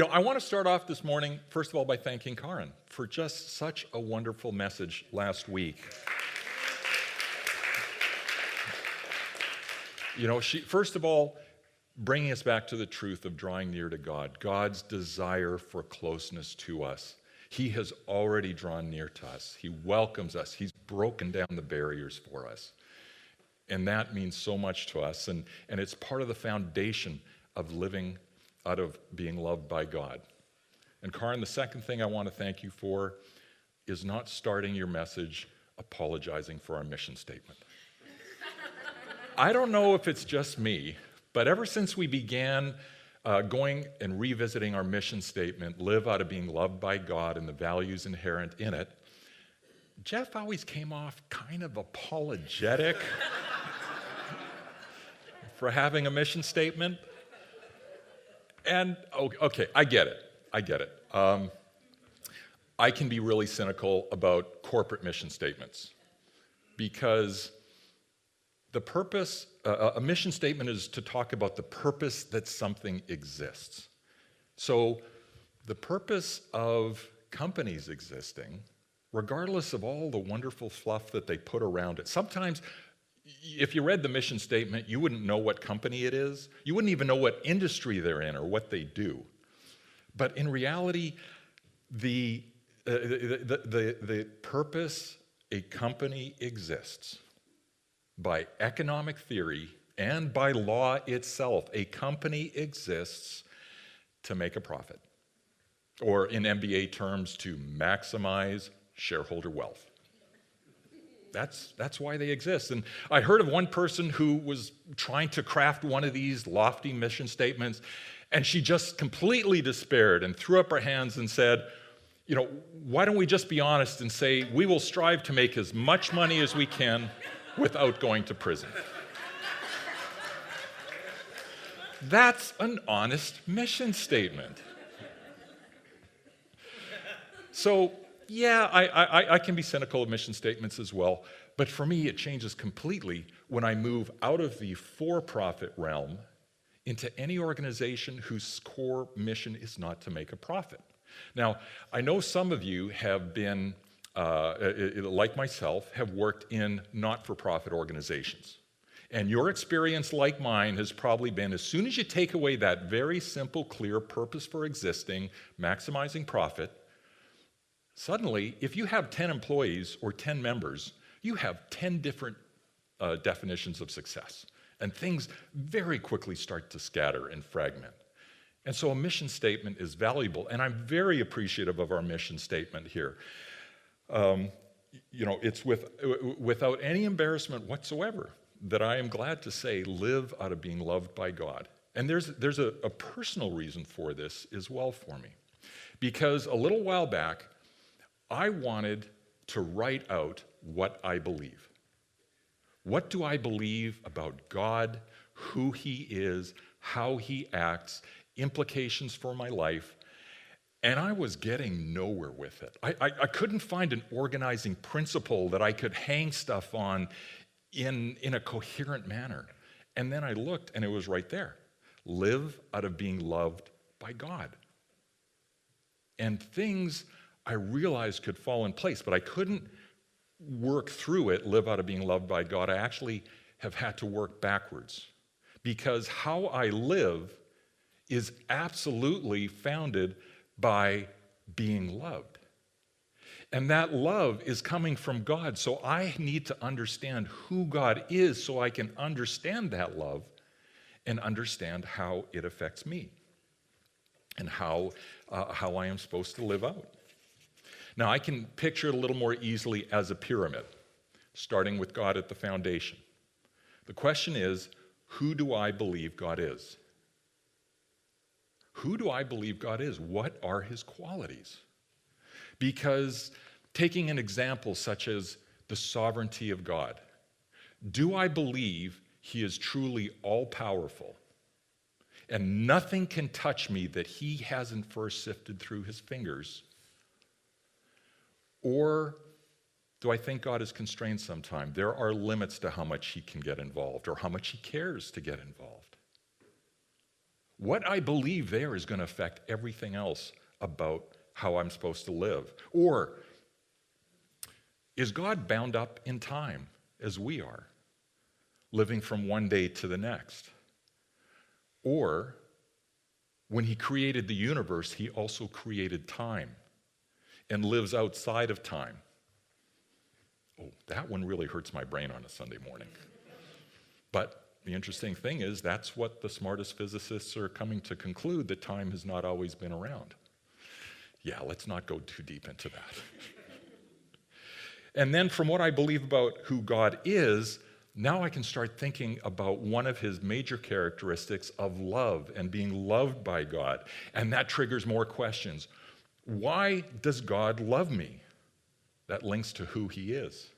I want to start off this morning, first of all, by thanking Karen for just such a wonderful message last week. She, first of all, bringing us back to the truth of drawing near to God, God's desire for closeness to us. He has already drawn near to us. He welcomes us. He's broken down the barriers for us. And that means so much to us. And it's part of the foundation of living out of being loved by God. And Karen, the second thing I want to thank you for is not starting your message apologizing for our mission statement. I don't know if it's just me, but ever since we began going and revisiting our mission statement, live out of being loved by God and the values inherent in it, Jeff always came off kind of apologetic for having a mission statement. And, okay, I get it. I can be really cynical about corporate mission statements because the purpose, a mission statement is to talk about the purpose that something exists. So the purpose of companies existing, regardless of all the wonderful fluff that they put around it, sometimes if you read the mission statement, you wouldn't know what company it is. You wouldn't even know what industry they're in or what they do. But in reality, the purpose a company exists by economic theory and by law itself. A company exists to make a profit, or in MBA terms, to maximize shareholder wealth. That's why they exist. And I heard of one person who was trying to craft one of these lofty mission statements, and she just completely despaired and threw up her hands and said, why don't we just be honest and say we will strive to make as much money as we can without going to prison? That's an honest mission statement. So, yeah, I can be cynical of mission statements as well, but for me it changes completely when I move out of the for-profit realm into any organization whose core mission is not to make a profit. Now, I know some of you have been, like myself, have worked in not-for-profit organizations. And your experience, like mine, has probably been as soon as you take away that very simple, clear purpose for existing, maximizing profit, suddenly, if you have 10 employees or 10 members, you have 10 different definitions of success. And things very quickly start to scatter and fragment. And so a mission statement is valuable, and I'm very appreciative of our mission statement here. It's without any embarrassment whatsoever that I am glad to say live out of being loved by God. And there's a personal reason for this as well for me. Because a little while back, I wanted to write out what I believe. What do I believe about God, who He is, how He acts, implications for my life? And I was getting nowhere with it. I couldn't find an organizing principle that I could hang stuff on in a coherent manner. And then I looked, and it was right there. Live out of being loved by God. And things I realized could fall in place, but I couldn't work through it, live out of being loved by God. I actually have had to work backwards because how I live is absolutely founded by being loved. And that love is coming from God, so I need to understand who God is so I can understand that love and understand how it affects me and how I am supposed to live out. Now, I can picture it a little more easily as a pyramid, starting with God at the foundation. The question is, who do I believe God is? Who do I believe God is? What are His qualities? Because taking an example such as the sovereignty of God, do I believe He is truly all-powerful and nothing can touch me that He hasn't first sifted through His fingers? Or do I think God is constrained sometime? There are limits to how much He can get involved or how much He cares to get involved. What I believe there is going to affect everything else about how I'm supposed to live. Or is God bound up in time as we are, living from one day to the next? Or when he created the universe, he also created time and lives outside of time. Oh, that one really hurts my brain on a Sunday morning. But the interesting thing is that's what the smartest physicists are coming to conclude, that time has not always been around. Yeah, let's not go too deep into that. And then from what I believe about who God is, now I can start thinking about one of his major characteristics of love and being loved by God. And that triggers more questions. Why does God love me? That links to who he is.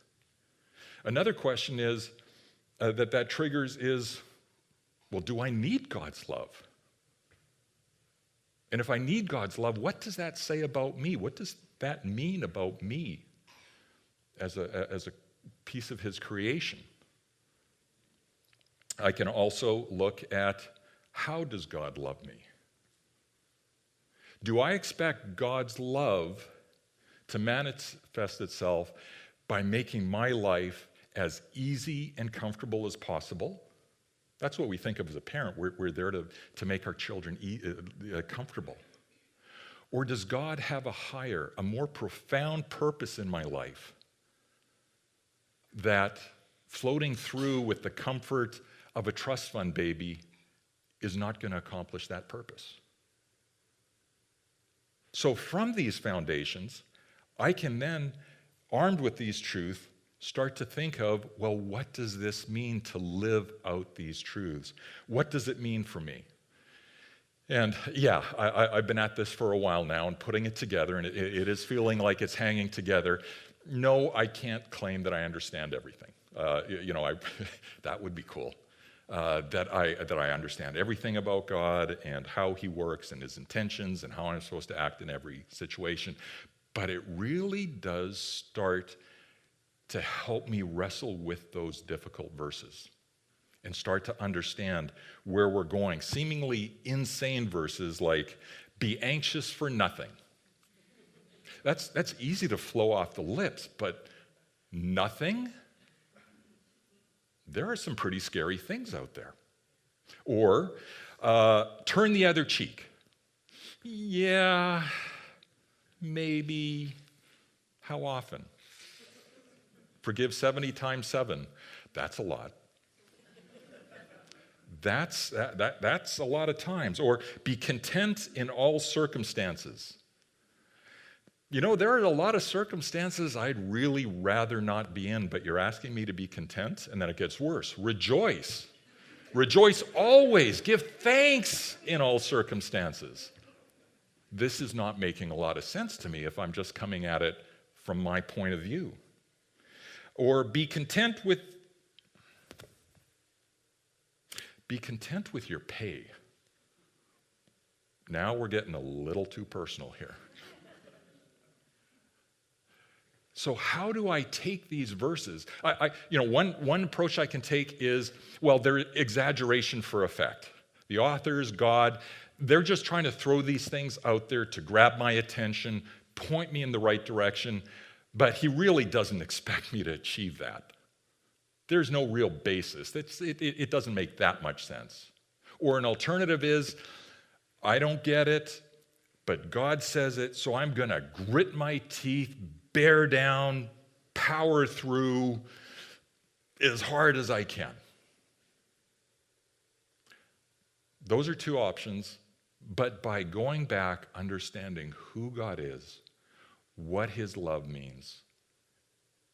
Another question is that triggers is, well, do I need God's love? And if I need God's love, what does that say about me? What does that mean about me as a piece of his creation? I can also look at, how does God love me? Do I expect God's love to manifest itself by making my life as easy and comfortable as possible? That's what we think of as a parent. We're there to make our children comfortable. Or does God have a higher, a more profound purpose in my life that floating through with the comfort of a trust fund baby is not going to accomplish that purpose? So from these foundations, I can then, armed with these truths, start to think of, well, what does this mean to live out these truths? What does it mean for me? And yeah, I've been at this for a while now and putting it together, and it is feeling like it's hanging together. No, I can't claim that I understand everything. That would be cool. That I understand everything about God and how he works and his intentions and how I'm supposed to act in every situation. But it really does start to help me wrestle with those difficult verses and start to understand where we're going. Seemingly insane verses like, be anxious for nothing. That's easy to flow off the lips, but nothing? There are some pretty scary things out there. Or, turn the other cheek. Yeah, maybe. How often? Forgive 70 times 7. That's a lot. That's a lot of times. Or be content in all circumstances. You know, there are a lot of circumstances I'd really rather not be in, but you're asking me to be content, and then it gets worse. Rejoice. Rejoice always. Give thanks in all circumstances. This is not making a lot of sense to me if I'm just coming at it from my point of view. Or be content with your pay. Now we're getting a little too personal here. So how do I take these verses? One approach I can take is, well, they're exaggeration for effect. The authors, God, they're just trying to throw these things out there to grab my attention, point me in the right direction, but he really doesn't expect me to achieve that. There's no real basis. It doesn't make that much sense. Or an alternative is, I don't get it, but God says it, so I'm going to grit my teeth, bear down, power through as hard as I can. Those are two options, but by going back, understanding who God is, what his love means,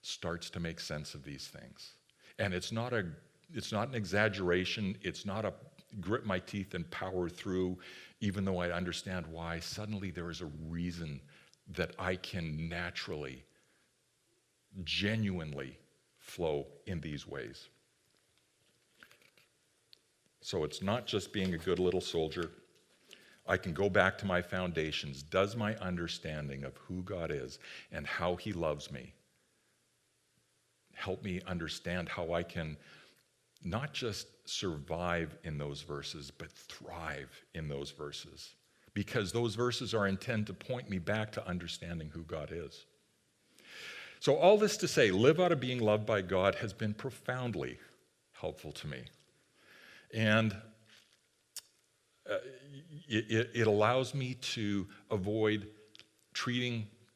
starts to make sense of these things. And it's not an exaggeration, it's not a grit my teeth and power through, even though I understand why. Suddenly there is a reason that I can naturally, genuinely flow in these ways. So it's not just being a good little soldier. I can go back to my foundations. Does my understanding of who God is and how he loves me help me understand how I can not just survive in those verses, but thrive in those verses. Because those verses are intended to point me back to understanding who God is. So all this to say, live out of being loved by God has been profoundly helpful to me. And it allows me to avoid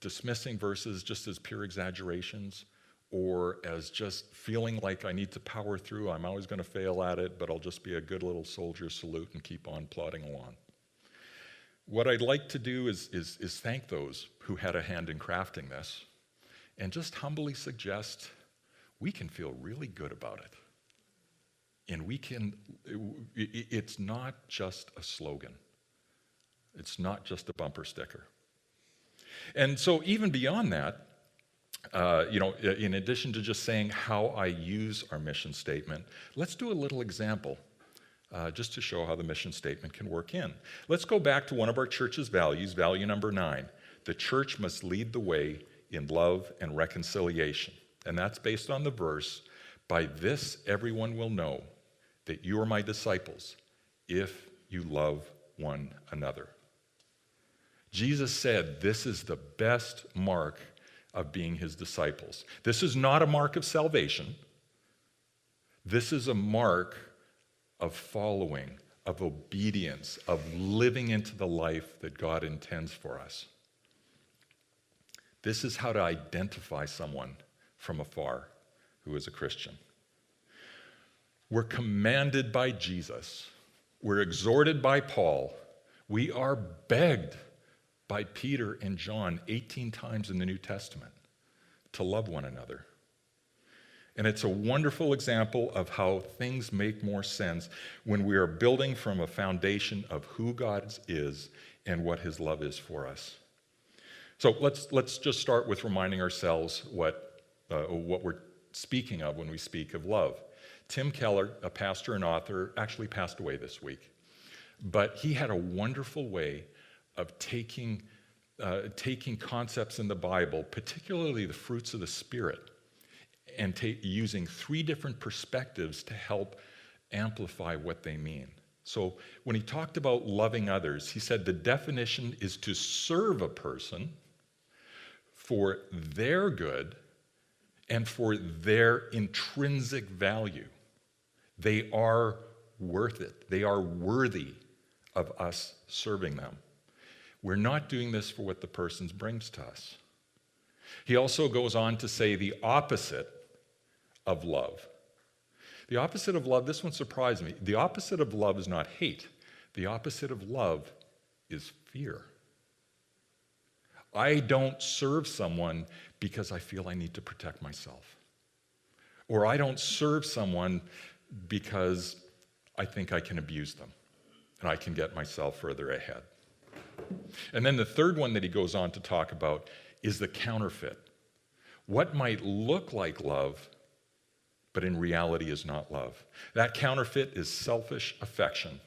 dismissing verses just as pure exaggerations or as just feeling like I need to power through. I'm always going to fail at it, but I'll just be a good little soldier salute and keep on plodding along. What I'd like to do is thank those who had a hand in crafting this and just humbly suggest we can feel really good about it. And it's not just a slogan. It's not just a bumper sticker. And so even beyond that, in addition to just saying how I use our mission statement, let's do a little example just to show how the mission statement can work in. Let's go back to one of our church's values, value number 9. The church must lead the way in love and reconciliation. And that's based on the verse, by this everyone will know that you are my disciples if you love one another. Jesus said this is the best mark of being his disciples. This is not a mark of salvation. This is a mark of following, of obedience, of living into the life that God intends for us. This is how to identify someone from afar who is a Christian. We're commanded by Jesus. We're exhorted by Paul. We are begged by Peter and John 18 times in the New Testament to love one another. And it's a wonderful example of how things make more sense when we are building from a foundation of who God is and what his love is for us. So let's just start with reminding ourselves what we're speaking of when we speak of love. Tim Keller, a pastor and author, actually passed away this week. But he had a wonderful way of taking concepts in the Bible, particularly the fruits of the Spirit, and using 3 different perspectives to help amplify what they mean. So when he talked about loving others, he said the definition is to serve a person for their good and for their intrinsic value. They are worth it. They are worthy of us serving them. We're not doing this for what the person brings to us. He also goes on to say the opposite of love. The opposite of love, this one surprised me. The opposite of love is not hate. The opposite of love is fear. I don't serve someone because I feel I need to protect myself. Or I don't serve someone because I think I can abuse them and I can get myself further ahead. And then the third one that he goes on to talk about is the counterfeit. What might look like love, but in reality is not love. That counterfeit is selfish affection.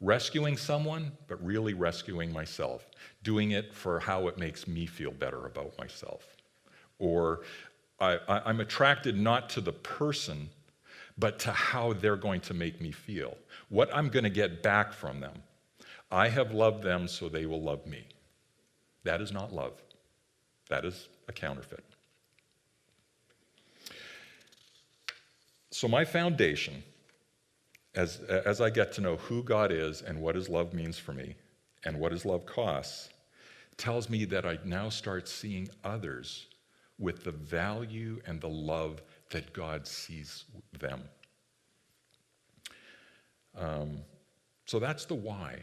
Rescuing someone, but really rescuing myself. Doing it for how it makes me feel better about myself. Or I'm attracted not to the person, but to how they're going to make me feel. What I'm going to get back from them. I have loved them, so they will love me. That is not love. That is a counterfeit. So my foundation, as I get to know who God is and what his love means for me and what his love costs, tells me that I now start seeing others with the value and the love that God sees them. So that's the why.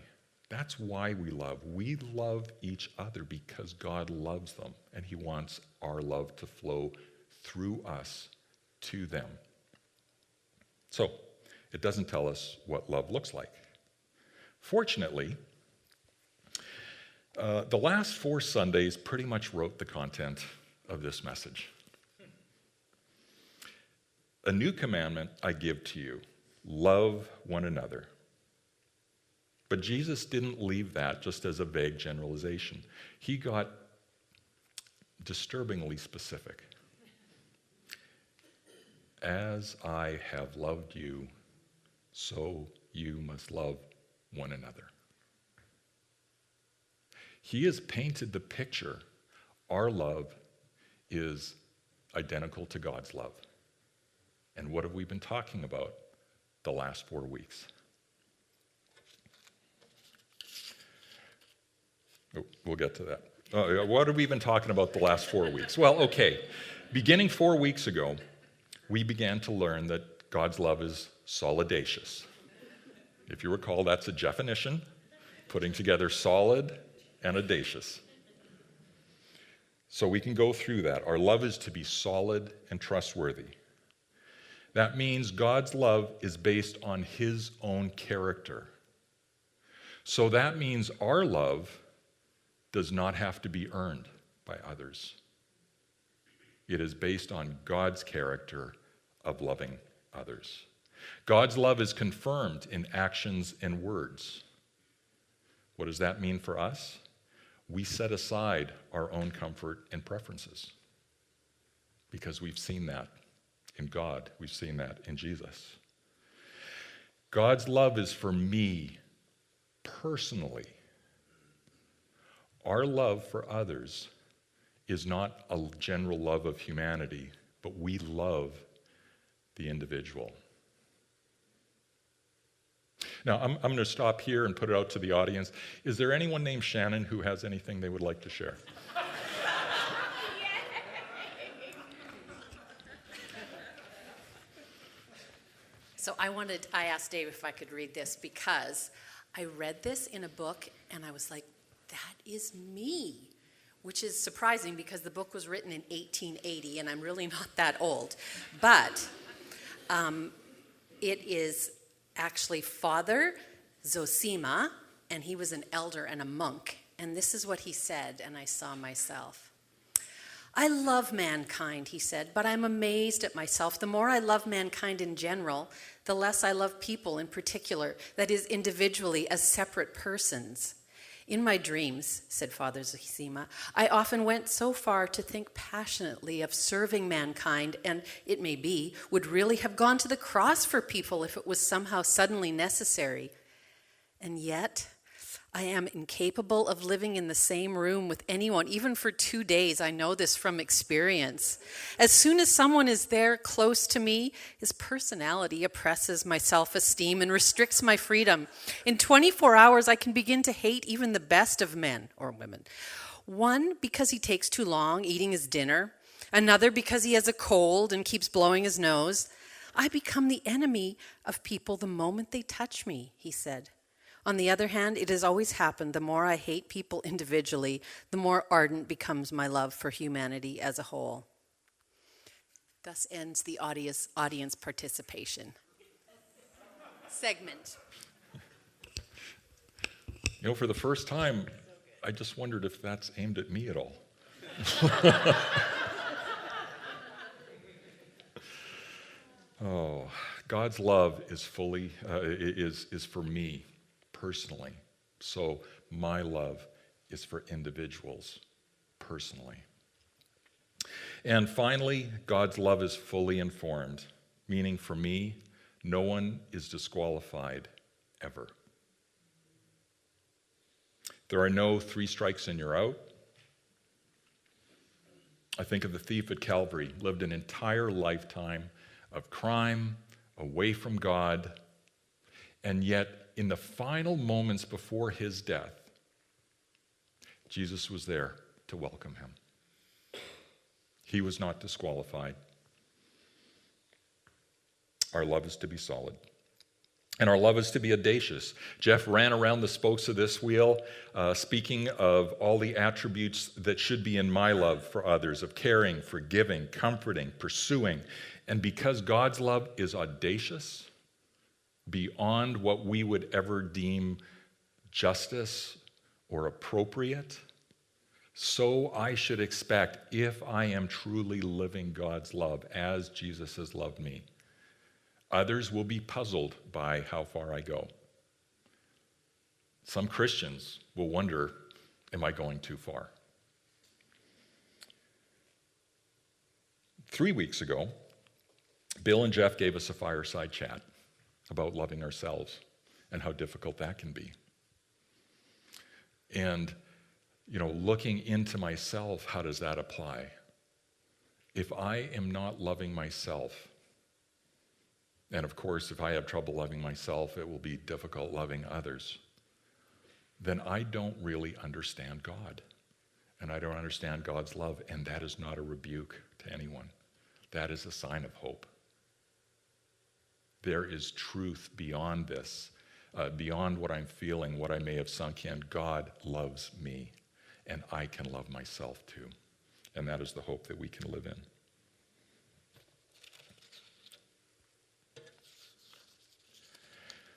That's why we love. We love each other because God loves them, and he wants our love to flow through us to them. So, it doesn't tell us what love looks like. Fortunately, the last 4 Sundays pretty much wrote the content of this message. A new commandment I give to you, love one another. But Jesus didn't leave that just as a vague generalization. He got disturbingly specific. As I have loved you, so you must love one another. He has painted the picture. Our love is identical to God's love. And what have we been talking about the last 4 weeks? Oh, we'll get to that. What have we been talking about the last 4 weeks? Well, okay. Beginning 4 weeks ago, we began to learn that God's love is solidacious. If you recall, that's a definition, putting together solid and audacious. So we can go through that. Our love is to be solid and trustworthy. That means God's love is based on his own character. So that means our love does not have to be earned by others. It is based on God's character of loving others. God's love is confirmed in actions and words. What does that mean for us? We set aside our own comfort and preferences because we've seen that in God. We've seen that in Jesus. God's love is for me personally. Our love for others is not a general love of humanity, but we love the individual. Now, I'm going to stop here and put it out to the audience. Is there anyone named Shannon who has anything they would like to share? So I asked Dave if I could read this because I read this in a book and I was like, that is me, which is surprising because the book was written in 1880 and I'm really not that old. But it is actually Father Zosima, and he was an elder and a monk. And this is what he said, and I saw myself. I love mankind, he said, but I'm amazed at myself. The more I love mankind in general, the less I love people in particular, that is, individually as separate persons. In my dreams, said Father Zosima, I often went so far to think passionately of serving mankind, and it may be, would really have gone to the cross for people if it was somehow suddenly necessary. And yet, I am incapable of living in the same room with anyone, even for 2 days. I know this from experience. As soon as someone is there close to me, his personality oppresses my self-esteem and restricts my freedom. In 24 hours, I can begin to hate even the best of men or women. One, because he takes too long eating his dinner. Another, because he has a cold and keeps blowing his nose. I become the enemy of people the moment they touch me, he said. On the other hand, it has always happened, the more I hate people individually, the more ardent becomes my love for humanity as a whole. Thus ends the audience participation segment. You know, for the first time, I just wondered if that's aimed at me at all. Oh, God's love is fully is for me personally. So my love is for individuals personally. And finally, God's love is fully informed, meaning for me, no one is disqualified ever. There are no 3 strikes and you're out. I think of the thief at Calvary, lived an entire lifetime of crime, away from God, and yet in the final moments before his death, Jesus was there to welcome him. He was not disqualified. Our love is to be solid. And our love is to be audacious. Jeff ran around the spokes of this wheel, speaking of all the attributes that should be in my love for others, of caring, forgiving, comforting, pursuing. And because God's love is audacious, beyond what we would ever deem justice or appropriate, so I should expect, if I am truly living God's love as Jesus has loved me, others will be puzzled by how far I go. Some Christians will wonder, am I going too far? 3 weeks ago, Bill and Jeff gave us a fireside chat about loving ourselves and how difficult that can be. And, looking into myself, how does that apply? If I am not loving myself, and of course, if I have trouble loving myself, it will be difficult loving others, then I don't really understand God. And I don't understand God's love, and that is not a rebuke to anyone. That is a sign of hope. There is truth beyond this, beyond what I'm feeling, what I may have sunk in. God loves me, and I can love myself too. And that is the hope that we can live in.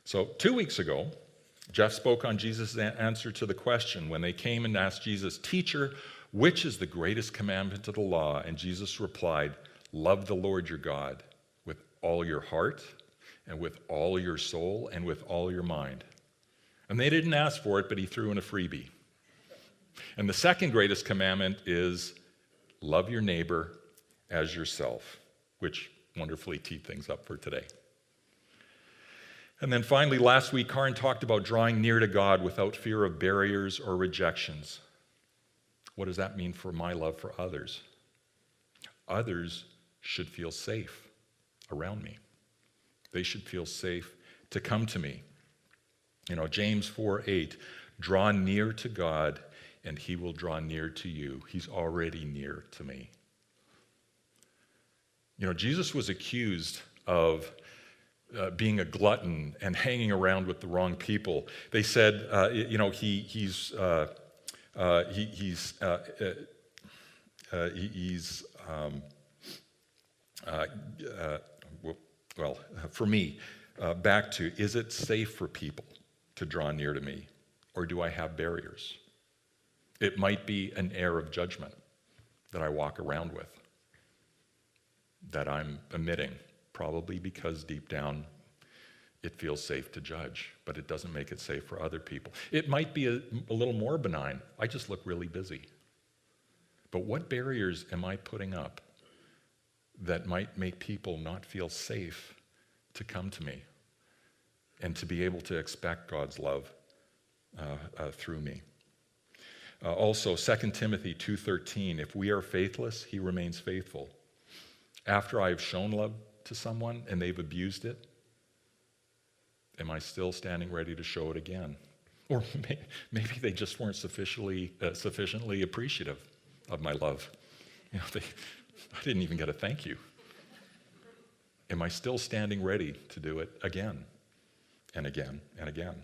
So 2 weeks ago, Jeff spoke on Jesus' answer to the question when they came and asked Jesus, "Teacher, which is the greatest commandment of the law?" And Jesus replied, "Love the Lord your God with all your heart and with all your soul and with all your mind." And they didn't ask for it, but he threw in a freebie. And the second greatest commandment is love your neighbor as yourself, which wonderfully teed things up for today. And then finally, last week, Karin talked about drawing near to God without fear of barriers or rejections. What does that mean for my love for others? Others should feel safe around me. They should feel safe to come to me. James 4:8, draw near to God and he will draw near to you. He's already near to me. Jesus was accused of being a glutton and hanging around with the wrong people. They said, for me, back to, is it safe for people to draw near to me, or do I have barriers? It might be an air of judgment that I walk around with, that I'm emitting, probably because deep down it feels safe to judge, but it doesn't make it safe for other people. It might be a little more benign. I just look really busy. But what barriers am I putting up that might make people not feel safe to come to me and to be able to expect God's love through me? Also, 2 Timothy 2:13, if we are faithless, he remains faithful. After I have shown love to someone and they've abused it, am I still standing ready to show it again? Or maybe they just weren't sufficiently appreciative of my love. I didn't even get a thank you. Am I still standing ready to do it again and again and again?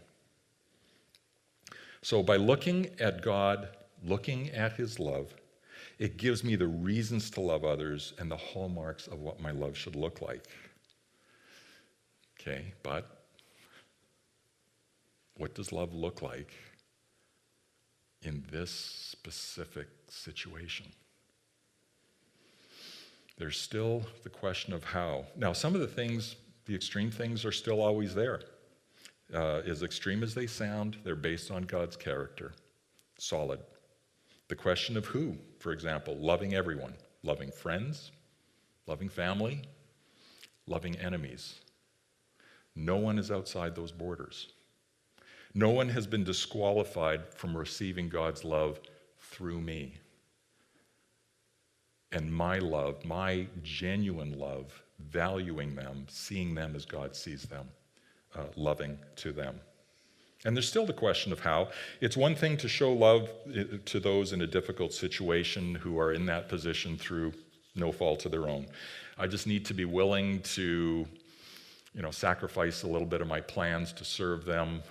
So by looking at God, looking at his love, it gives me the reasons to love others and the hallmarks of what my love should look like. Okay, but what does love look like in this specific situation? There's still the question of how. Now, some of the things, the extreme things, are still always there. As extreme as they sound, they're based on God's character, solid. The question of who, for example, loving everyone, loving friends, loving family, loving enemies. No one is outside those borders. No one has been disqualified from receiving God's love through me. And my love, my genuine love, valuing them, seeing them as God sees them, loving to them. And there's still the question of how. It's one thing to show love to those in a difficult situation who are in that position through no fault of their own. I just need to be willing to, sacrifice a little bit of my plans to serve them,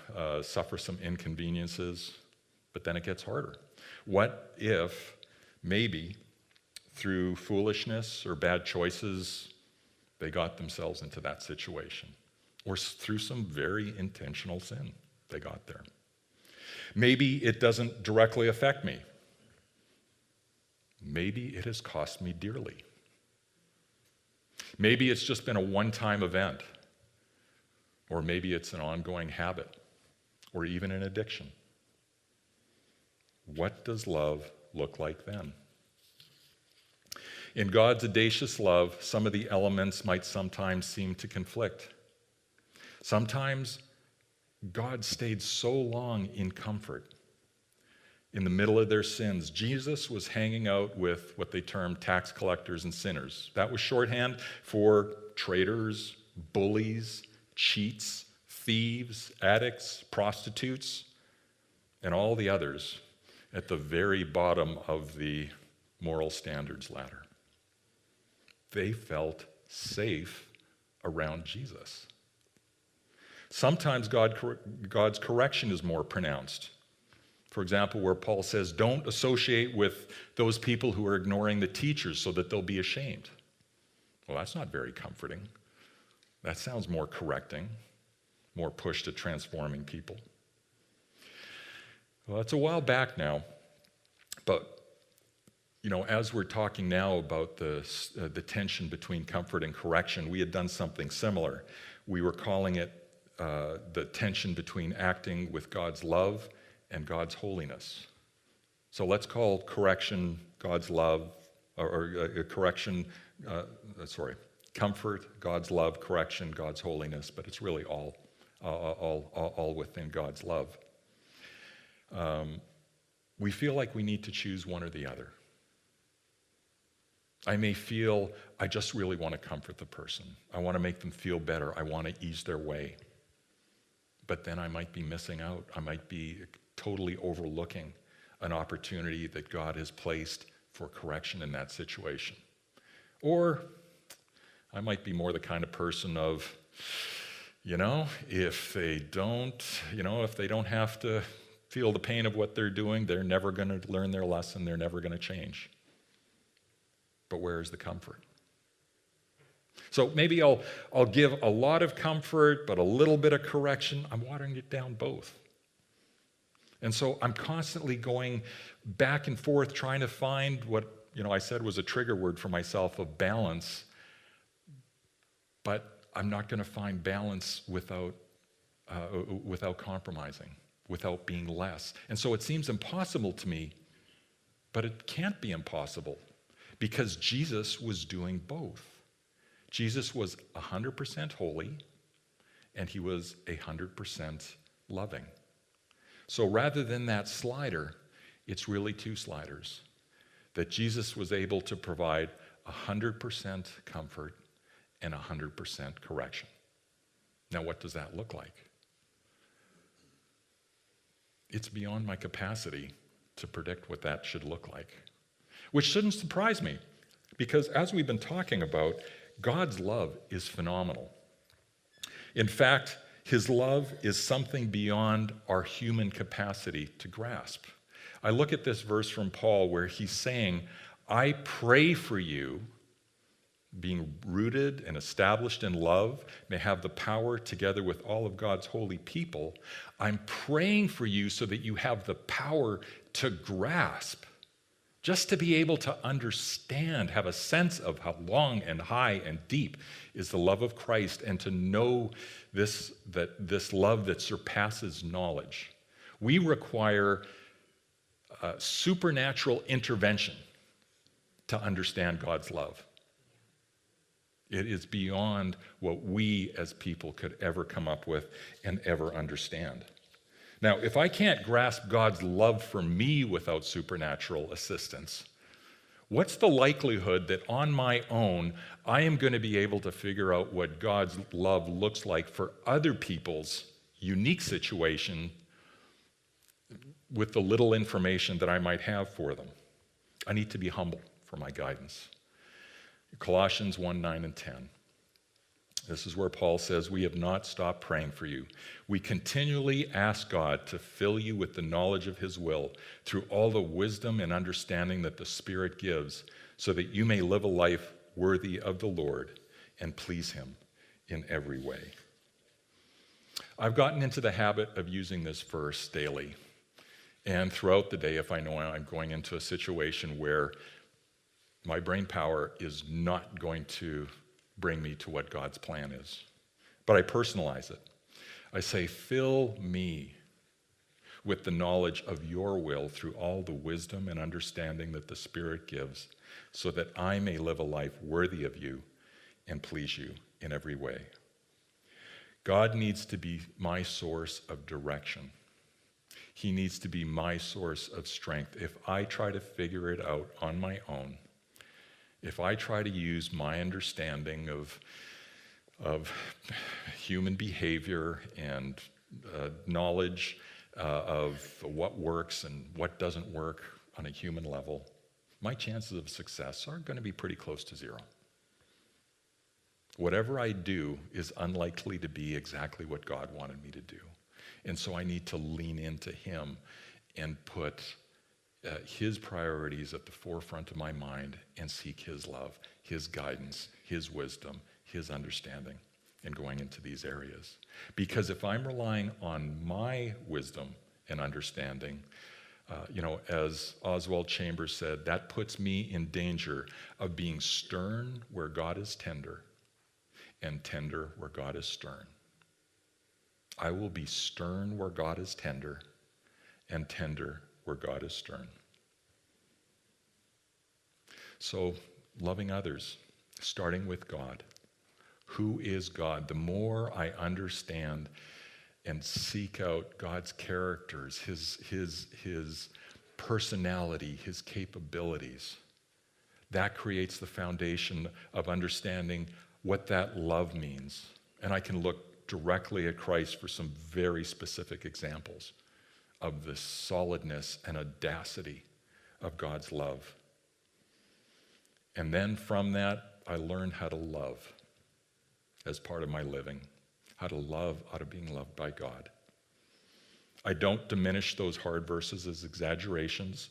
suffer some inconveniences, but then it gets harder. What if maybe through foolishness or bad choices, they got themselves into that situation? Or through some very intentional sin, they got there. Maybe it doesn't directly affect me. Maybe it has cost me dearly. Maybe it's just been a one-time event. Or maybe it's an ongoing habit, or even an addiction. What does love look like then? In God's audacious love, some of the elements might sometimes seem to conflict. Sometimes God stayed so long in comfort. In the middle of their sins, Jesus was hanging out with what they termed tax collectors and sinners. That was shorthand for traitors, bullies, cheats, thieves, addicts, prostitutes, and all the others at the very bottom of the moral standards ladder. They felt safe around Jesus. Sometimes God's correction is more pronounced. For example, where Paul says, don't associate with those people who are ignoring the teachers so that they'll be ashamed. Well, that's not very comforting. That sounds more correcting, more push to transforming people. Well, it's a while back now, but as we're talking now about the tension between comfort and correction, we had done something similar. We were calling it the tension between acting with God's love and God's holiness. So let's call correction God's love, comfort God's love, correction God's holiness, but it's really all within God's love. We feel like we need to choose one or the other. I may feel I just really want to comfort the person. I want to make them feel better. I want to ease their way. But then I might be missing out. I might be totally overlooking an opportunity that God has placed for correction in that situation. Or I might be more the kind of person of, if they don't have to feel the pain of what they're doing, they're never going to learn their lesson, they're never going to change. But where is the comfort? So maybe I'll give a lot of comfort, but a little bit of correction. I'm watering it down both. And so I'm constantly going back and forth trying to find what, I said was a trigger word for myself of balance, but I'm not going to find balance without compromising, without being less. And so it seems impossible to me, but it can't be impossible because Jesus was doing both. Jesus was 100% holy and he was 100% loving. So rather than that slider, it's really two sliders. That Jesus was able to provide 100% comfort and 100% correction. Now, what does that look like? It's beyond my capacity to predict what that should look like. Which shouldn't surprise me, because as we've been talking about, God's love is phenomenal. In fact, his love is something beyond our human capacity to grasp. I look at this verse from Paul where he's saying, I pray for you, being rooted and established in love, may have the power together with all of God's holy people. I'm praying for you so that you have the power to grasp, just to be able to understand, have a sense of how long and high and deep is the love of Christ, and to know this love that surpasses knowledge. We require supernatural intervention to understand God's love. It is beyond what we as people could ever come up with and ever understand. Now, if I can't grasp God's love for me without supernatural assistance, what's the likelihood that on my own, I am going to be able to figure out what God's love looks like for other people's unique situation with the little information that I might have for them? I need to be humble for my guidance. Colossians 1, 9 and 10. This is where Paul says, we have not stopped praying for you. We continually ask God to fill you with the knowledge of his will through all the wisdom and understanding that the Spirit gives, so that you may live a life worthy of the Lord and please him in every way. I've gotten into the habit of using this verse daily. And throughout the day, if I know I'm going into a situation where my brain power is not going to bring me to what God's plan is. But I personalize it. I say, fill me with the knowledge of your will through all the wisdom and understanding that the Spirit gives, so that I may live a life worthy of you and please you in every way. God needs to be my source of direction. He needs to be my source of strength. If I try to figure it out on my own, if I try to use my understanding of human behavior and knowledge of what works and what doesn't work on a human level, my chances of success are going to be pretty close to zero. Whatever I do is unlikely to be exactly what God wanted me to do. And so I need to lean into him and put his priorities at the forefront of my mind and seek his love, his guidance, his wisdom, his understanding in going into these areas. Because if I'm relying on my wisdom and understanding, as Oswald Chambers said, that puts me in danger of being stern where God is tender and tender where God is stern. I will be stern where God is tender and tender where God is stern. So, loving others, starting with God. Who is God? The more I understand and seek out God's characters, his personality, his capabilities, that creates the foundation of understanding what that love means. And I can look directly at Christ for some very specific examples of the solidness and audacity of God's love. And then from that, I learned how to love as part of my living, how to love out of being loved by God. I don't diminish those hard verses as exaggerations.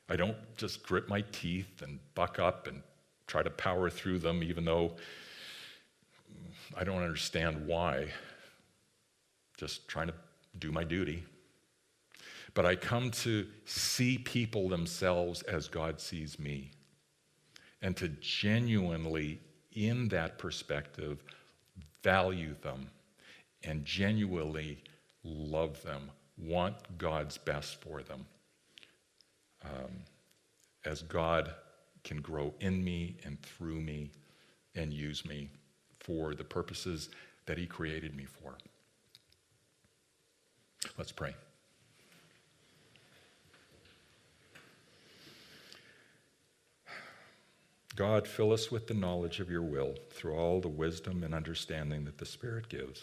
I don't just grit my teeth and buck up and try to power through them, even though I don't understand why. Just trying to do my duty. But I come to see people themselves as God sees me, and to genuinely, in that perspective, value them and genuinely love them, want God's best for them, as God can grow in me and through me and use me for the purposes that he created me for. Let's pray. God, fill us with the knowledge of your will through all the wisdom and understanding that the Spirit gives,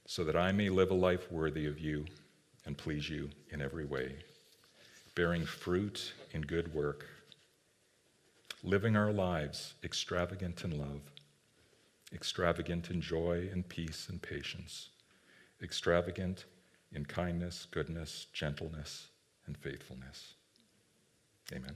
so that I may live a life worthy of you and please you in every way, bearing fruit in good work, living our lives extravagant in love, extravagant in joy and peace and patience, extravagant in kindness, goodness, gentleness, and faithfulness. Amen.